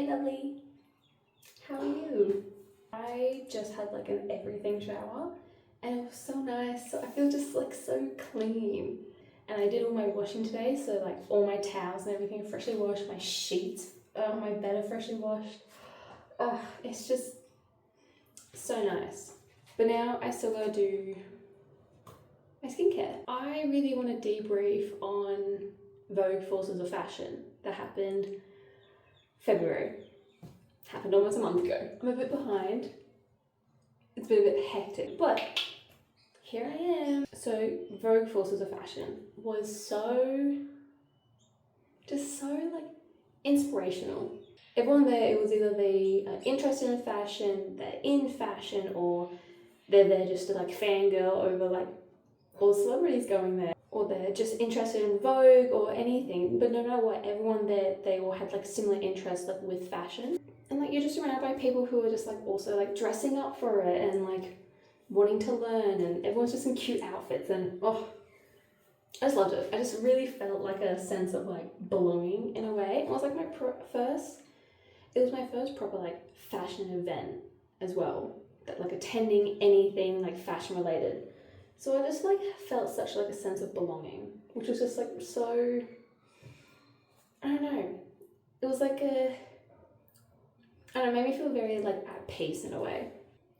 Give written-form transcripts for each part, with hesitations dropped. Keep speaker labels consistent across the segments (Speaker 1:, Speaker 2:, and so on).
Speaker 1: Hey lovely, how are you? I just had like an everything shower and it was so nice. So I feel just like so clean. And I did all my washing today, so like all my towels and everything are freshly washed, my sheets, my bed are freshly washed. It's just so nice. But now I still gotta do my skincare. I really want to debrief on Vogue Forces of Fashion that happened February. Happened almost a month ago. I'm a bit behind. It's been a bit hectic, but here I am. So Vogue Forces of Fashion was just so like inspirational. Everyone there, it was either they are interested in fashion, they're in fashion, or they're there just to like fangirl over like all celebrities going there, or they're just interested in Vogue or anything. But no matter what, everyone there, they all had like similar interests like with fashion. And like you're just surrounded by people who are just like also like dressing up for it and like wanting to learn, and everyone's just in cute outfits, and I just loved it. I just really felt like a sense of like belonging in a way. It was like my first proper like fashion event as well, that like attending anything like fashion related. So I just like felt such like a sense of belonging, which was just like so, I don't know, it was like made me feel very like at peace in a way.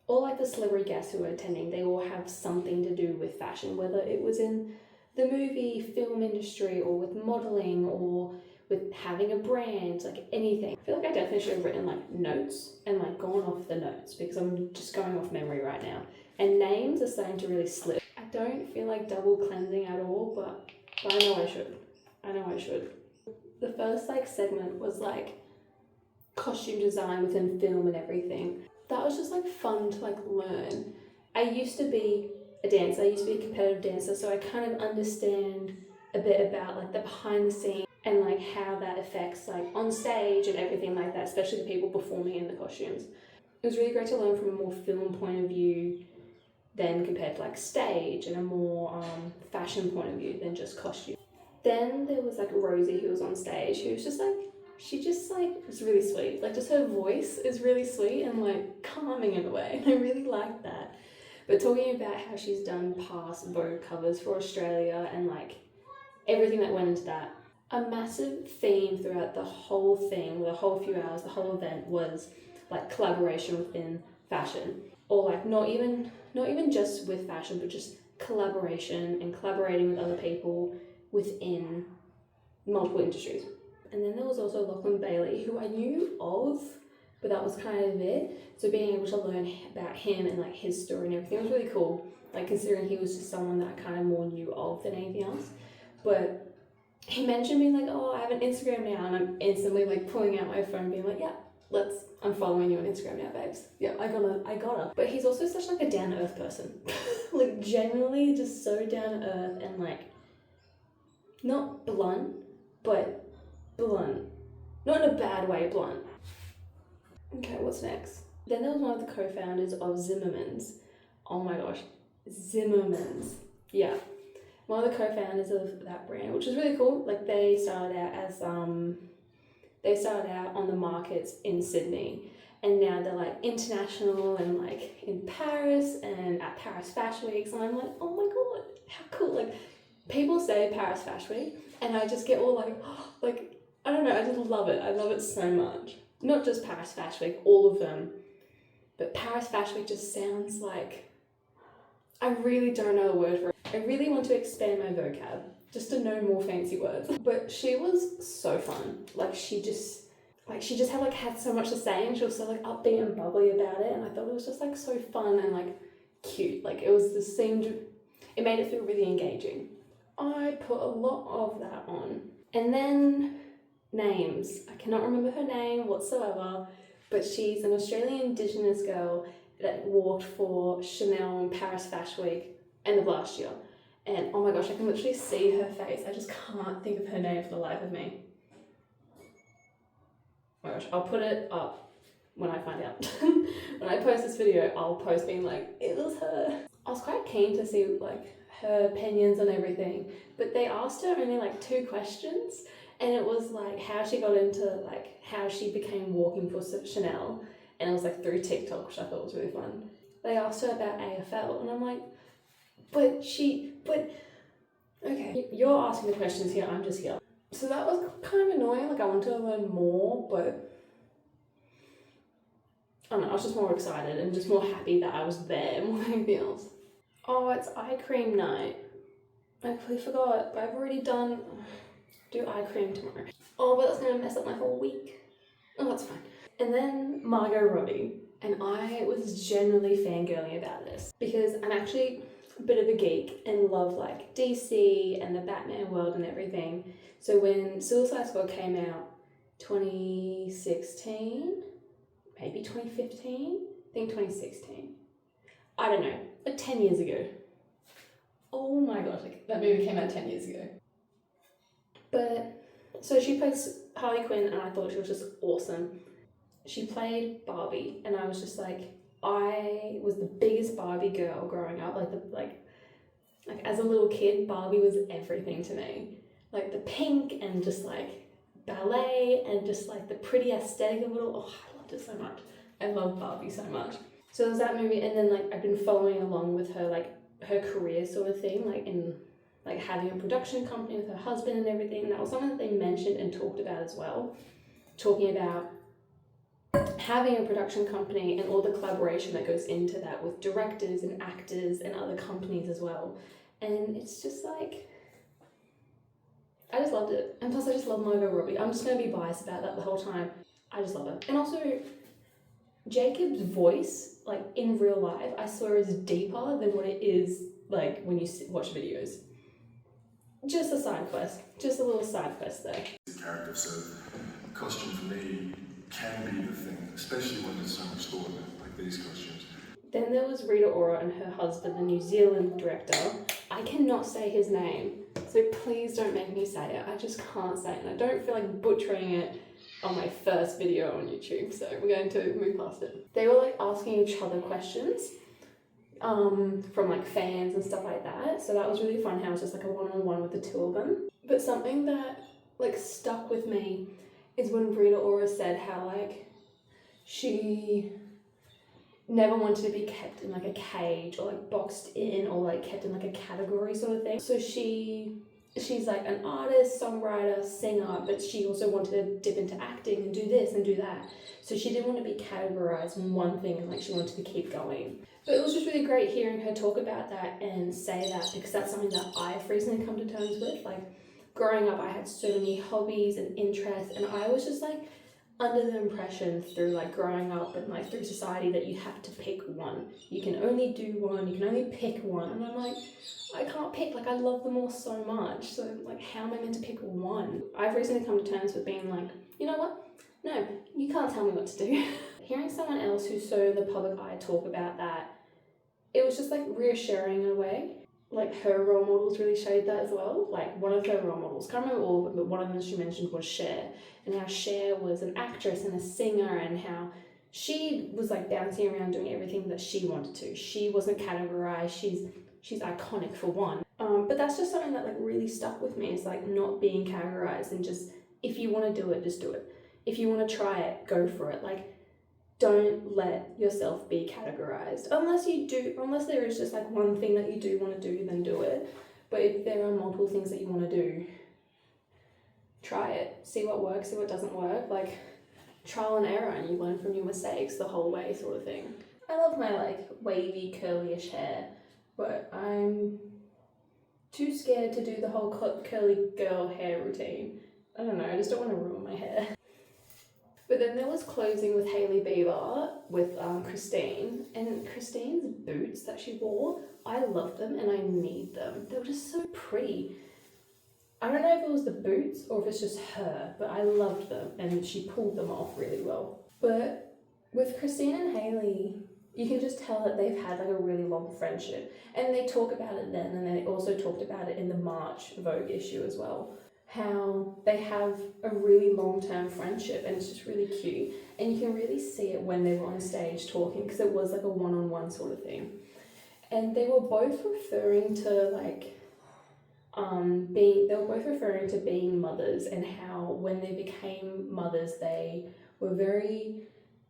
Speaker 1: All like the celebrity guests who were attending, they all have something to do with fashion, whether it was in the movie, film industry, or with modeling, or with having a brand, like anything. I feel like I definitely should have written like notes and like gone off the notes, because I'm just going off memory right now. And names are starting to really slip. I don't feel like double cleansing at all, but I know I should. The first like segment was like costume design within film and everything. That was just like fun to like learn. I used to be a dancer, I used to be a competitive dancer, so I kind of understand a bit about like the behind the scenes and like how that affects like on stage and everything like that, especially the people performing in the costumes. It was really great to learn from a more film point of view than compared to like stage, and a more fashion point of view than just costume. Then there was like Rosie, who was on stage, who was just like, she just like was really sweet. Like just her voice is really sweet and like calming in a way. I really like that. But talking about how she's done past Vogue covers for Australia and like everything that went into that. A massive theme throughout the whole thing, the whole few hours, the whole event was like collaboration within fashion. Or like not even just with fashion, but just collaboration and collaborating with other people within multiple industries. And then there was also Lachlan Bailey, who I knew of, but that was kind of it. So being able to learn about him and like his story and everything was really cool. Like considering he was just someone that I kind of more knew of than anything else. But he mentioned being like, oh, I have an Instagram now, and I'm instantly like pulling out my phone being like, yeah, I'm following you on Instagram now, babes. Yeah, I gotta. But he's also such like a down to earth person. Like genuinely just so down to earth and like not blunt, but blunt. Not in a bad way, blunt. Okay, what's next? Then there was one of the co-founders of Zimmerman's. Oh my gosh, Zimmerman's. Yeah. One of the co-founders of that brand, which is really cool. Like they started out as on the markets in Sydney, and now they're like international and like in Paris and at Paris Fashion Weeks, and I'm like, oh my god, how cool. Like people say Paris Fashion Week and I just get all like, oh, like I don't know, I just love it. I love it so much. Not just Paris Fashion Week, all of them, but Paris Fashion Week just sounds like, I really don't know the word for it. I really want to expand my vocab just to know more fancy words. But she was so fun. Like she just had so much to say, and she was so like upbeat and bubbly about it, and I thought it was just like so fun and like cute. Like it made it feel really engaging. I put a lot of that on. And then names. I cannot remember her name whatsoever, but she's an Australian Indigenous girl that walked for Chanel in Paris Fashion Week end of last year. And oh my gosh, I can literally see her face. I just can't think of her name for the life of me. Oh my gosh, I'll put it up when I find out. When I post this video, I'll post being like, it was her. I was quite keen to see like her opinions on everything, but they asked her only like 2 questions, And it was like how she got into like how she became walking for Chanel, and it was like through TikTok, which I thought was really fun. They asked her about AFL, and I'm like, but okay, you're asking the questions here, I'm just here. So that was kind of annoying, like I wanted to learn more, but I don't know, I was just more excited and just more happy that I was there more than anything else. Oh, it's eye cream night. I completely forgot, but I've already do eye cream tomorrow. Oh, but that's gonna mess up my whole week. Oh, that's fine. And then Margot Robbie, and I was generally fangirling about this because I'm actually a bit of a geek and love like DC and the Batman world and everything. So when Suicide Squad came out, 2016, maybe 2015, I think 2016. I don't know, like 10 years ago. Oh my gosh, like that movie came out 10 years ago. But, so she plays Harley Quinn and I thought she was just awesome. She played Barbie and I was just like, I was the biggest Barbie girl growing up. Like as a little kid, Barbie was everything to me. Like the pink and just like ballet and just like the pretty aesthetic of it all. Oh, I loved it so much. I love Barbie so much. So there was that movie, and then like I've been following along with her, like her career sort of thing, like in like having a production company with her husband and everything. And that was something that they mentioned and talked about as well. Talking about having a production company and all the collaboration that goes into that with directors and actors and other companies as well. And it's just like, I just loved it. And plus I just love Margot Robbie. I'm just going to be biased about that the whole time. I just love it. And also, Jacob's voice, like in real life, I saw is deeper than what it is like when you watch videos. Just a side quest. Just a little side quest there.
Speaker 2: Character, so costume for me can be the thing, especially when there's so much thought in it, like these costumes.
Speaker 1: Then there was Rita Ora and her husband, the New Zealand director. I cannot say his name, so please don't make me say it. I just can't say it, and I don't feel like butchering it on my first video on YouTube, so we're going to move past it. They were like asking each other questions from like fans and stuff like that, so that was really fun how it was just like a one-on-one with the two of them. But something that like stuck with me is when Rita Ora said how like she never wanted to be kept in like a cage or like boxed in or like kept in like a category sort of thing. So she's like an artist, songwriter, singer, but she also wanted to dip into acting and do this and do that. So she didn't want to be categorized in one thing and like she wanted to keep going. But it was just really great hearing her talk about that and say that, because that's something that I've recently come to terms with. Like growing up, I had so many hobbies and interests, and I was just like under the impression through like growing up and like through society that you have to pick one. You can only do one, you can only pick one. And I'm like, I can't pick, like I love them all so much. So like how am I meant to pick one? I've recently come to terms with being like, you know what? No, you can't tell me what to do. Hearing someone else who's so in the public eye talk about that, it was just like reassuring in a way. Like her role models really showed that as well. Like one of her role models, can't remember all of them, but one of them she mentioned was Cher, and how Cher was an actress and a singer, and how she was like bouncing around doing everything that she wanted to. She wasn't categorized. She's iconic for one. But that's just something that like really stuck with me. It's like not being categorized, and just if you want to do it, just do it. If you want to try it, go for it. Like don't let yourself be categorized. Unless there is just like one thing that you do want to do, then do it. But if there are multiple things that you want to do, try it. See what works, see what doesn't work. Like trial and error, and you learn from your mistakes the whole way sort of thing. I love my like wavy, curly-ish hair, but I'm too scared to do the whole curly girl hair routine. I don't know, I just don't want to ruin my hair. But then there was closing with Hailey Bieber with Christine, and Christine's boots that she wore, I love them and I need them. They were just so pretty. I don't know if it was the boots or if it's just her, but I loved them and she pulled them off really well. But with Christine and Hailey, you can just tell that they've had like a really long friendship, and they talk about it then, and they also talked about it in the March Vogue issue as well. How they have a really long-term friendship, and it's just really cute, and you can really see it when they were on stage talking, because it was like a one-on-one sort of thing, and they were both referring to like they were both referring to being mothers and how when they became mothers they were very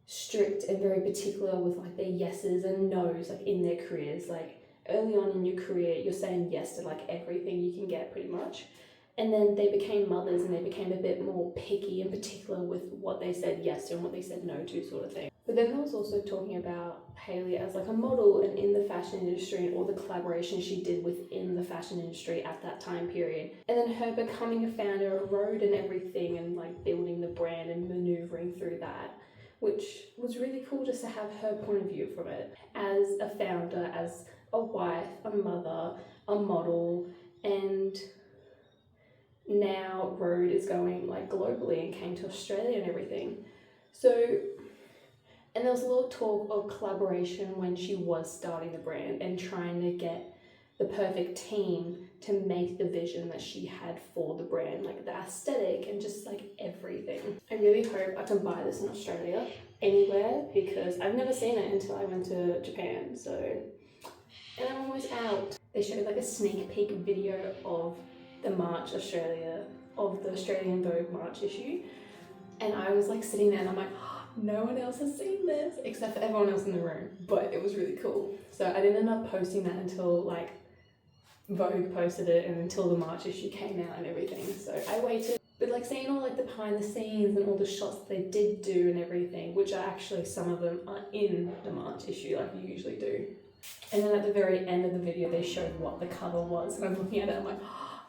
Speaker 1: strict and very particular with like their yeses and nos like in their careers. Like early on in your career you're saying yes to like everything you can get pretty much, and then they became mothers and they became a bit more picky and particular with what they said yes to and what they said no to, sort of thing. But then there was also talking about Hailey as like a model and in the fashion industry and all the collaboration she did within the fashion industry at that time period. And then her becoming a founder of Rhode and everything and like building the brand and maneuvering through that, which was really cool just to have her point of view from it. As a founder, as a wife, a mother, a model, and now Rhode is going like globally and came to Australia and everything. So, and there was a lot of talk of collaboration when she was starting the brand and trying to get the perfect team to make the vision that she had for the brand, like the aesthetic and just like everything. I really hope I can buy this in Australia anywhere because I've never seen it until I went to Japan. So, and I'm almost out. They showed like a sneak peek video of the March Australia, of the Australian Vogue March issue, and I was like sitting there and I'm like, no one else has seen this except for everyone else in the room, but it was really cool. So I didn't end up posting that until like Vogue posted it and until the March issue came out and everything. So I waited, but like seeing all like the behind the scenes and all the shots they did do and everything, which are actually some of them are in the March issue like you usually do. And then at the very end of the video they showed what the cover was and I'm looking at it, I'm like,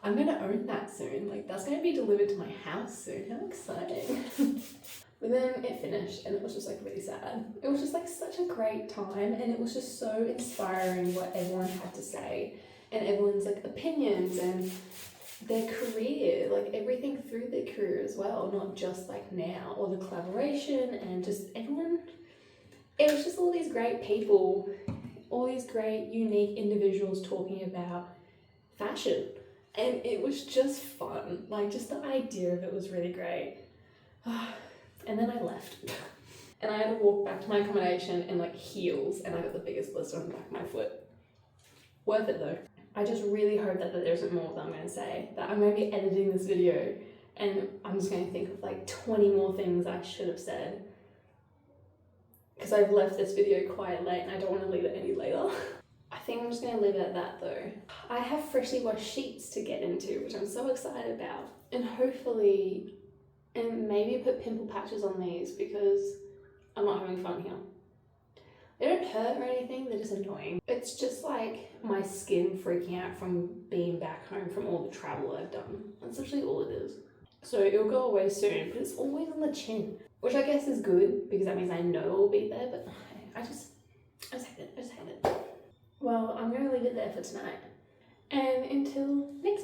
Speaker 1: I'm gonna own that soon. Like that's gonna be delivered to my house soon. How exciting. But then it finished and it was just like really sad. It was just like such a great time and it was just so inspiring what everyone had to say and everyone's like opinions and their career, like everything through their career as well, not just like now, or the collaboration and just everyone. It was just all these great people, all these great unique individuals talking about fashion. And it was just fun. Like just the idea of it was really great. And then I left. And I had to walk back to my accommodation in like heels and I got the biggest blister on the back of my foot. Worth it though. I just really hope that there isn't more that I'm going to say. That I'm going to be editing this video and I'm just going to think of like 20 more things I should have said. Because I've left this video quite late and I don't want to leave it any later. I think I'm just going to leave it at that though. I have freshly washed sheets to get into, which I'm so excited about. And hopefully, and maybe put pimple patches on these because I'm not having fun here. They don't hurt or anything, they're just annoying. It's just like my skin freaking out from being back home from all the travel I've done. That's actually all it is. So it'll go away soon, but it's always on the chin, which I guess is good because that means I know it'll be there, but I just hate it. Well, I'm going to leave it there for tonight. And until next